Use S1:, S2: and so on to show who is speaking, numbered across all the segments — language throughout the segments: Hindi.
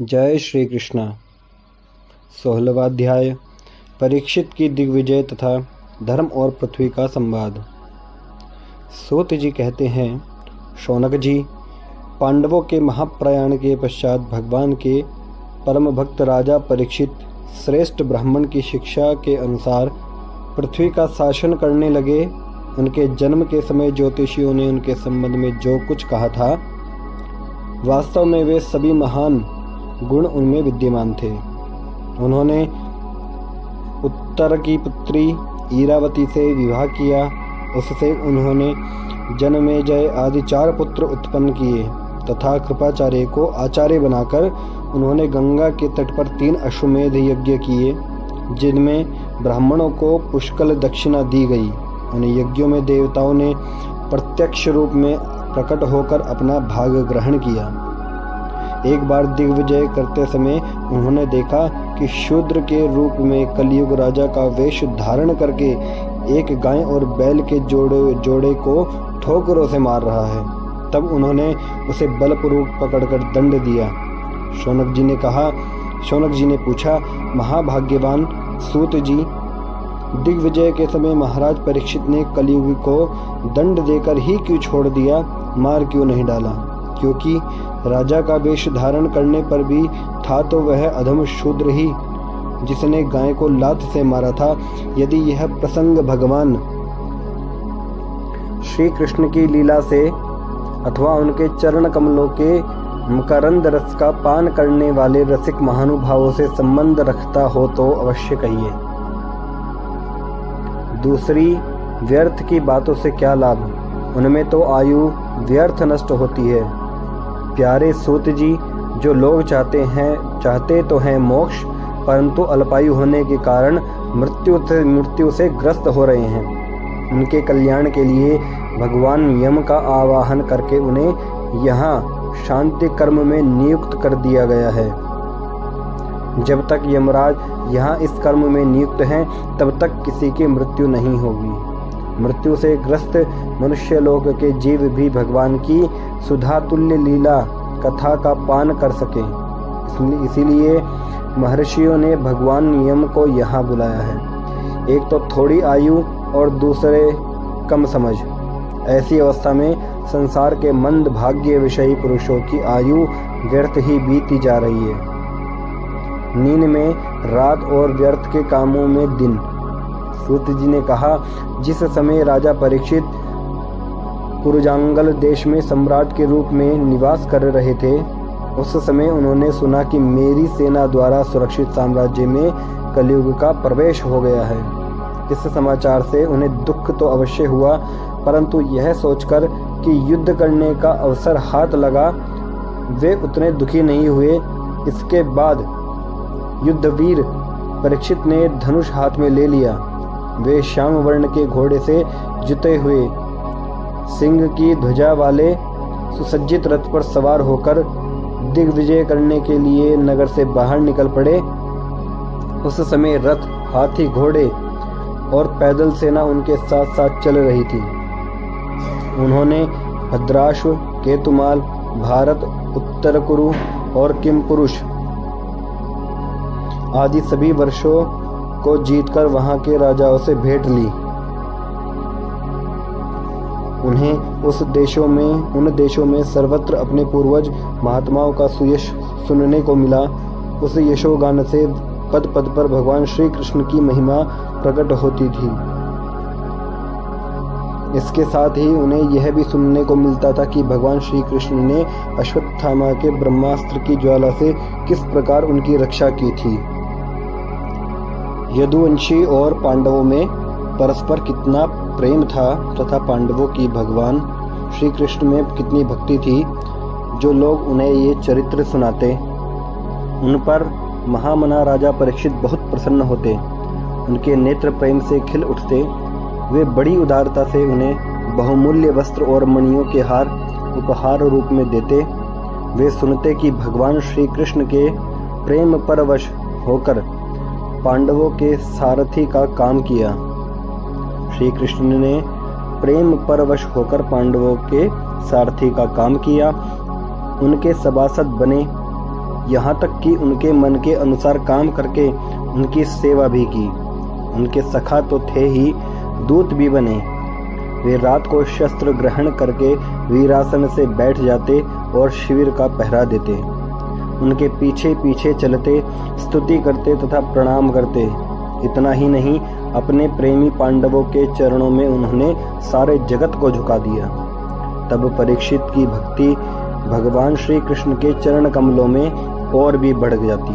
S1: जय श्री कृष्णा। 16वां अध्याय परीक्षित की दिग्विजय तथा धर्म और पृथ्वी का संवाद। सूत जी कहते हैं, शौनक जी, पांडवों के महाप्रयाण के पश्चात भगवान के परम भक्त राजा परीक्षित श्रेष्ठ ब्राह्मण की शिक्षा के अनुसार पृथ्वी का शासन करने लगे। उनके जन्म के समय ज्योतिषियों ने उनके संबंध में जो कुछ कहा था, वास्तव में वे सभी महान गुण उनमें विद्यमान थे। उन्होंने उत्तर की पुत्री ईरावती से विवाह किया। उससे उन्होंने जनमेजय आदि 4 पुत्र उत्पन्न किए तथा कृपाचार्य को आचार्य बनाकर उन्होंने गंगा के तट पर 3 अश्वमेध यज्ञ किए, जिनमें ब्राह्मणों को पुष्कल दक्षिणा दी गई। उन यज्ञों में देवताओं ने प्रत्यक्ष रूप में प्रकट होकर अपना भाग ग्रहण किया। एक बार दिग्विजय करते समय उन्होंने देखा कि शूद्र के रूप में कलयुग राजा का वेश धारण करके एक गाय और बैल के जोड़े को ठोकरों से मार रहा है। तब उन्होंने उसे बलपूर्वक पकड़कर दंड दिया। शौनक जी ने पूछा, महाभाग्यवान सूत जी, दिग्विजय के समय महाराज परीक्षित ने कलयुग को दंड देकर ही क्यों छोड़ दिया, मार क्यों नहीं डाला? क्योंकि राजा का वेश धारण करने पर भी था तो वह अधम शूद्र ही, जिसने गाय को लात से मारा था। यदि यह प्रसंग भगवान श्री कृष्ण की लीला से अथवा उनके चरण कमलों के मकरंद रस का पान करने वाले रसिक महानुभावों से संबंध रखता हो तो अवश्य कहिए। दूसरी, व्यर्थ की बातों से क्या लाभ, उनमें तो आयु व्यर्थ नष्ट होती है। प्यारे सूत जी, जो लोग चाहते तो हैं मोक्ष, परंतु अल्पायु होने के कारण मृत्यु से ग्रस्त हो रहे हैं। उनके कल्याण के लिए भगवान यम का आवाहन करके उन्हें यहाँ शांति कर्म में नियुक्त कर दिया गया है। जब तक यमराज यहाँ इस कर्म में नियुक्त हैं, तब तक किसी की मृत्यु नहीं होगी। मृत्यु से ग्रस्त मनुष्य लोक के जीव भी भगवान की सुधातुल्य लीला कथा का पान कर सकें। इसीलिए महर्षियों ने भगवान यम को यहाँ बुलाया है। एक तो थोड़ी आयु और दूसरे कम समझ। ऐसी अवस्था में संसार के मंद भाग्य विषयी पुरुषों की आयु व्यर्थ ही बीती जा रही है। नींद में रात और व्यर्थ के कामों में दिन। सूत जी ने कहा, जिस समय राजा परीक्षित कुरुजांगल देश में सम्राट के रूप में निवास कर रहे थे, उस समय उन्होंने सुना कि मेरी सेना द्वारा सुरक्षित साम्राज्य में कलयुग का प्रवेश हो गया है। इस समाचार से उन्हें दुख तो अवश्य हुआ, परंतु यह सोचकर कि युद्ध करने का अवसर हाथ लगा, वे उतने दुखी नहीं हुए। इसके बाद युद्धवीर परीक्षित ने धनुष हाथ में ले लिया। वे श्याम वर्ण के घोड़े से जुते हुए सिंह की ध्वजा वाले सुसज्जित रथ पर सवार होकर दिग्विजय करने के लिए नगर से बाहर निकल पड़े। उस समय रथ, हाथी, घोड़े और पैदल सेना उनके साथ साथ चल रही थी। उन्होंने भद्राश्व, केतुमाल, भारत, उत्तर कुरु और किमपुरुष आदि सभी वर्षों को जीतकर वहां के राजाओं से भेंट ली। उन्हें उन देशों में सर्वत्र अपने पूर्वज महात्माओं का सुयश सुनने को मिला। उस यशोगान से पद पद पर भगवान श्री कृष्ण की महिमा प्रकट होती थी। इसके साथ ही उन्हें यह भी सुनने को मिलता था कि भगवान श्री कृष्ण ने अश्वत्थामा के ब्रह्मास्त्र की ज्वाला से किस प्रकार उनकी रक्षा की थी। यदुवंशी और पांडवों में परस्पर कितना प्रेम था तथा पांडवों की भगवान श्री कृष्ण में कितनी भक्ति थी। जो लोग उन्हें ये चरित्र सुनाते, उन पर महामना राजा परीक्षित बहुत प्रसन्न होते। उनके नेत्र प्रेम से खिल उठते। वे बड़ी उदारता से उन्हें बहुमूल्य वस्त्र और मणियों के हार उपहार रूप में देते। वे सुनते कि भगवान श्री कृष्ण के प्रेम परवश होकर पांडवों के सारथी का काम किया। श्री कृष्ण ने प्रेम परवश होकर पांडवों के सारथी का काम किया, उनके सभासद बने यहाँ तक कि उनके मन के अनुसार काम करके उनकी सेवा भी की। उनके सखा तो थे ही, दूत भी बने। वे रात को शस्त्र ग्रहण करके वीरासन से बैठ जाते और शिविर का पहरा देते। उनके पीछे पीछे चलते, स्तुति करते तथा प्रणाम करते। इतना ही नहीं, अपने प्रेमी पांडवों के चरणों में उन्होंने सारे जगत को झुका दिया। तब परीक्षित की भक्ति भगवान श्री कृष्ण के चरण कमलों में और भी बढ़ जाती।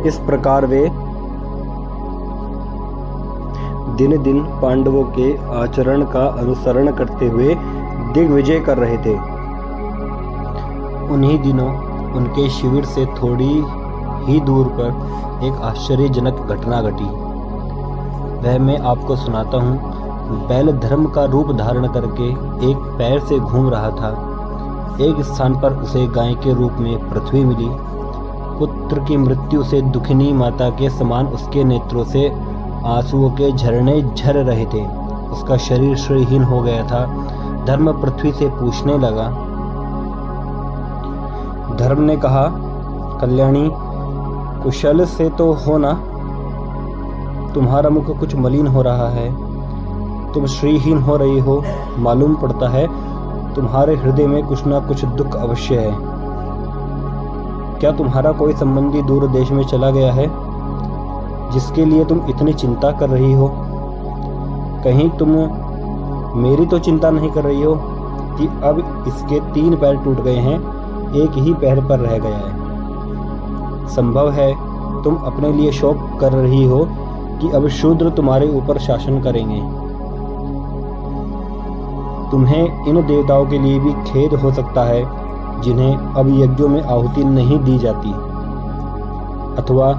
S1: इस प्रकार वे दिन दिन पांडवों के आचरण का अनुसरण करते हुए दिग्विजय कर रहे थे। उन्हीं दिनों उनके शिविर से थोड़ी ही दूर पर एक आश्चर्यजनक घटना घटी। वह मैं आपको सुनाता हूँ। बैल धर्म का रूप धारण करके एक पैर से घूम रहा था। एक स्थान पर उसे गाय के रूप में पृथ्वी मिली। पुत्र की मृत्यु से दुखिनी माता के समान उसके नेत्रों से आंसुओं के झरने झर रहे थे। उसका शरीर श्रीहीन हो गया था। धर्म पृथ्वी से पूछने लगा। धर्म ने कहा, कल्याणी, कुशल से तो हो ना? तुम्हारा मुख कुछ मलिन हो रहा है। तुम श्रीहीन हो रही हो। मालूम पड़ता है तुम्हारे हृदय में कुछ ना कुछ दुख अवश्य है। क्या तुम्हारा कोई संबंधी दूर देश में चला गया है जिसके लिए तुम इतनी चिंता कर रही हो? कहीं तुम मेरी तो चिंता नहीं कर रही हो कि अब इसके 3 पैर टूट गए हैं, एक ही पैर पर रह गया है। संभव है तुम अपने लिए शोक कर रही हो कि अब शूद्र तुम्हारे ऊपर शासन करेंगे। तुम्हें इन देवताओं के लिए भी खेद हो सकता है जिन्हें अब यज्ञों में आहुति नहीं दी जाती, अथवा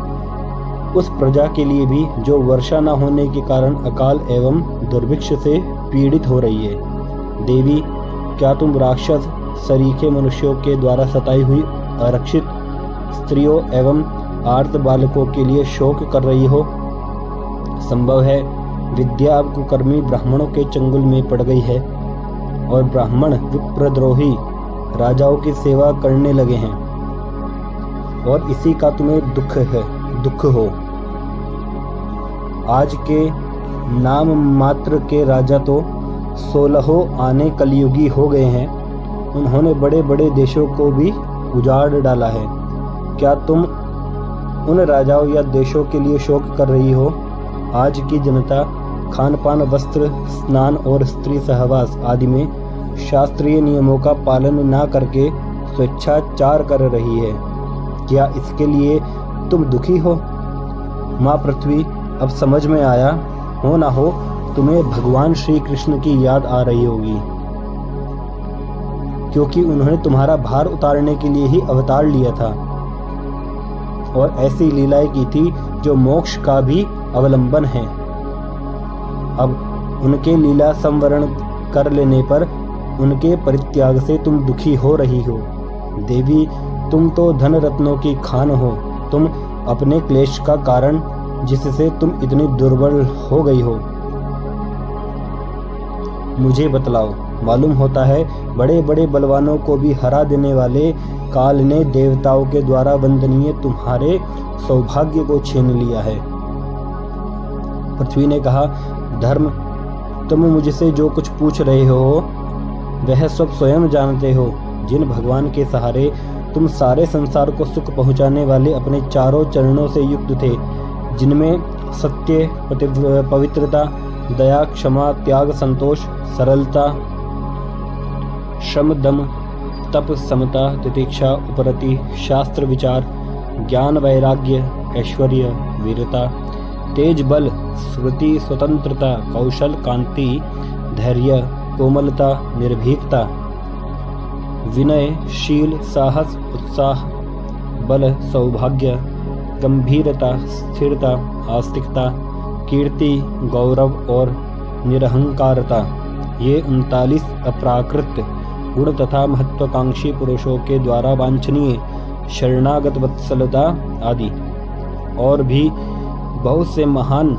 S1: उस प्रजा के लिए भी जो वर्षा न होने के कारण अकाल एवं दुर्भिक्ष से पीड़ित हो रही है। देवी, क्या तुम राक्षस सरीखे मनुष्यों के द्वारा सताई हुई आरक्षित स्त्रियों एवं आर्त बालकों के लिए शोक कर रही हो? संभव है विद्या अब कुकर्मी ब्राह्मणों के चंगुल में पड़ गई है और ब्राह्मण विप्रद्रोही राजाओं की सेवा करने लगे हैं और इसी का तुम्हें दुख हो। आज के नाम मात्र के राजा तो 16 आने कलयुगी हो गए हैं। उन्होंने बड़े बड़े देशों को भी उजाड़ डाला है। क्या तुम उन राजाओं या देशों के लिए शोक कर रही हो? आज की जनता खान पान, वस्त्र, स्नान और स्त्री सहवास आदि में शास्त्रीय नियमों का पालन न करके स्वेच्छाचार कर रही है। क्या इसके लिए तुम दुखी हो? माँ पृथ्वी, अब समझ में आया हो ना हो तुम्हें भगवान श्री कृष्ण की याद आ रही होगी, क्योंकि उन्होंने तुम्हारा भार उतारने के लिए ही अवतार लिया था और ऐसी लीलाएं की थी जो मोक्ष का भी अवलंबन है। अब उनके लीला संवरण कर लेने पर उनके परित्याग से तुम दुखी हो रही हो। देवी, तुम तो धन रत्नों की खान हो। तुम अपने क्लेश का कारण जिससे तुम इतनी दुर्बल हो गई हो मुझे बतलाओ। मालूम होता है बड़े बड़े बलवानों को भी हरा देने वाले काल ने देवताओं के द्वारा वंदनीय तुम्हारे सौभाग्य को छीन लिया है। पृथ्वी ने कहा, धर्म, तुम मुझसे जो कुछ पूछ रहे हो वह सब स्वयं जानते हो। जिन भगवान के सहारे तुम सारे संसार को सुख पहुंचाने वाले अपने चारों चरणों से युक्त थे, जिनमें सत्य, पवित्रता, दया, क्षमा, त्याग, संतोष, सरलता, श्रम, दम, तप, समता, तितिक्षा, उपरति, शास्त्र विचार, ज्ञान, वैराग्य, ऐश्वर्य, वीरता, तेज, बल, स्मृति, स्वतंत्रता, कौशल, कांति, धैर्य, कोमलता, निर्भीकता, विनय, शील, साहस, उत्साह, बल, सौभाग्य, गंभीरता, स्थिरता, आस्तिकता, कीर्ति, गौरव और निरहंकारता, ये 39 अप्राकृत गुण तथा महत्वाकांक्षी पुरुषों के द्वारा वांछनीय शरणागत वत्सलता आदि और भी बहुत से महान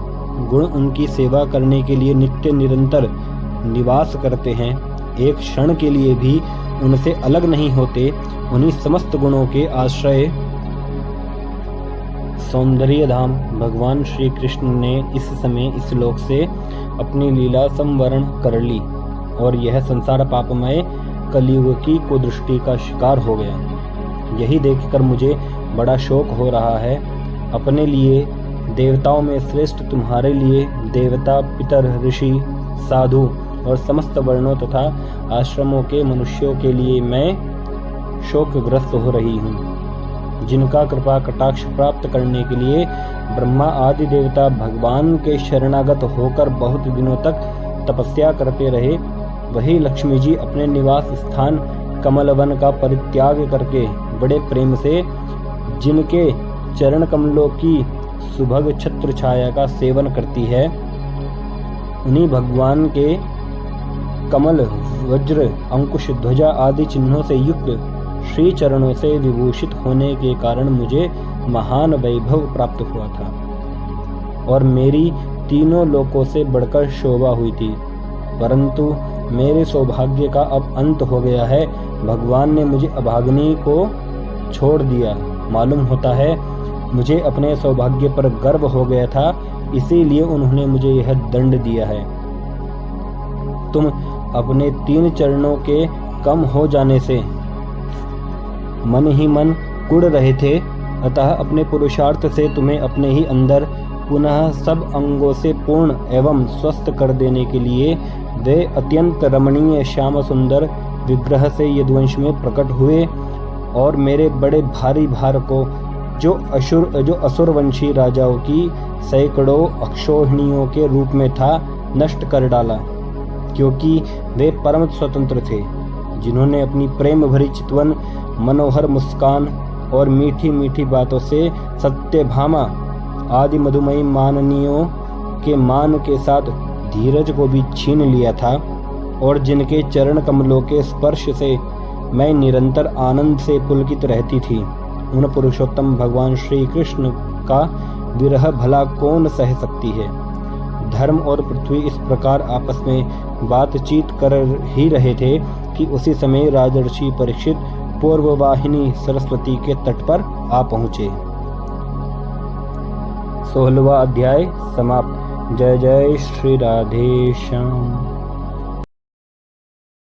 S1: गुण उनकी सेवा करने के लिए नित्य निरंतर निवास करते हैं। एक क्षण के लिए भी उनसे अलग नहीं होते, उन्हीं समस्त गुणों के आश्रय सौंदर्य धाम भगवान श्री कृष्ण ने इस समय इस लोक से अपनी लीला संवरण कर ली और यह संसार पापमय कलयुग की कुदृष्टि का शिकार हो गया। यही देखकर मुझे बड़ा शोक हो रहा है। अपने लिए देवताओं में श्रेष्ठ, तुम्हारे लिए देवता, पितर, ऋषि, साधु और समस्त वर्णों तथा आश्रमों के मनुष्यों के लिए मैं शोकग्रस्त हो रही हूँ, जिनका कृपा कटाक्ष प्राप्त करने के लिए ब्रह्मा आदि देवता भगवान के शरणागत होकर बहुत दिनों तक तपस्या करते रहे। वही लक्ष्मी जी अपने निवास स्थान कमलवन का परित्याग करके बड़े प्रेम से जिनके चरण कमलों की सुभग छत्र छाया का सेवन करती है, उन्हीं भगवान के कमल, वज्र, अंकुश, ध्वजा आदि चिन्हों से युक्त श्री चरणों से विभूषित होने के कारण मुझे महान वैभव प्राप्त हुआ था और मेरी तीनों लोकों से बढ़कर शोभा हुई थी। परंतु मेरे सौभाग्य का अब अंत हो गया है। भगवान ने मुझे अभागिनी को छोड़ दिया। मालूम होता है मुझे अपने सौभाग्य पर गर्व हो गया था, इसीलिए उन्होंने मुझे यह दंड दिया है। तुम अपने 3 चरणों के कम हो जाने से मन ही मन कुढ़ रहे थे, अतः अपने पुरुषार्थ से तुम्हें अपने ही अंदर पुनः सब अंगों से पूर्ण एवं स्वस्थ कर देने के लिए वे अत्यंत रमणीय श्याम सुंदर विग्रह से यदुवंश में प्रकट हुए और मेरे बड़े भारी भार को जो असुरवंशी राजाओं की सैकड़ों अक्षोहिणियों के रूप में था नष्ट कर डाला, क्योंकि वे परम स्वतंत्र थे, जिन्होंने अपनी प्रेम भरी चितवन, मनोहर मुस्कान और मीठी मीठी बातों से सत्यभामा आदि मधुमयी माननियों के मान के साथ धीरज को भी छीन लिया था और जिनके चरण कमलों के स्पर्श से मैं निरंतर आनंद से पुलकित रहती थी, उन पुरुषोत्तम भगवान श्री कृष्ण का विरह भला कौन सह सकती है। धर्म और पृथ्वी इस प्रकार आपस में बातचीत कर ही रहे थे कि उसी समय राजर्षि परीक्षित पूर्ववाहिनी सरस्वती के तट पर आ पहुँचे। 16वां अध्याय समाप्त। जय जय श्री राधे श्याम।